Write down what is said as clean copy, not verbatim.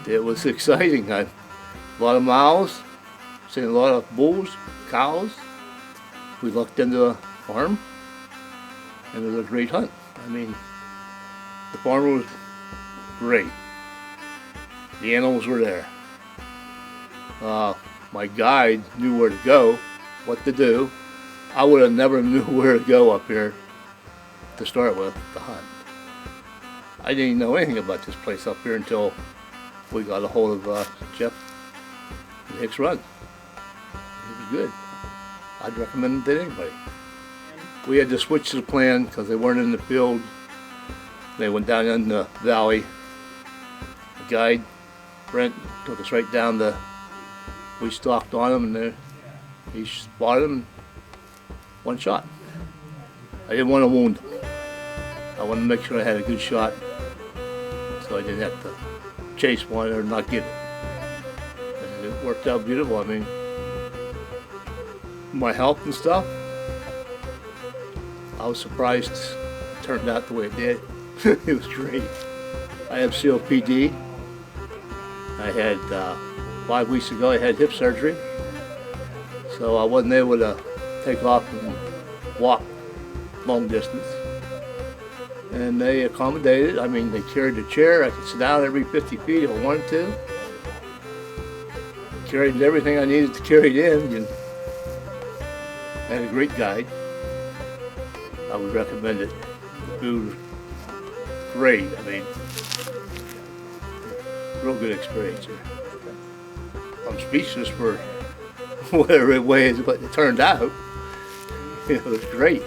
It was exciting. A lot of miles, seen a lot of bulls, cows. We looked into the farm, and it was a great hunt. I mean, the farm was great. The animals were there. My guide knew where to go, what to do. I would have never knew where to go up here to start with, to hunt. I didn't know anything about this place up here until we got a hold of Jeff and Hicks Run. It was good. I'd recommend it to anybody. We had to switch the plan because they weren't in the field. They went down in the valley. The guide, Brent, took us right down the, we stalked on him, and there he spotted him, one shot. I didn't want to wound him. I wanted to make sure I had a good shot so I didn't have to chase one or not get it. And it worked out beautiful. I mean, my health and stuff, I was surprised it turned out the way it did. It was great. I have COPD. I had 5 weeks ago I had hip surgery, so I wasn't able to take off and walk long distance. And they accommodated. I mean, they carried the chair. I could sit down every 50 feet if I wanted to. Carried everything I needed to carry it in. And I had a great guide. I would recommend it. The food was great. I mean, real good experience here. I'm speechless for whatever way it turned out. It was great.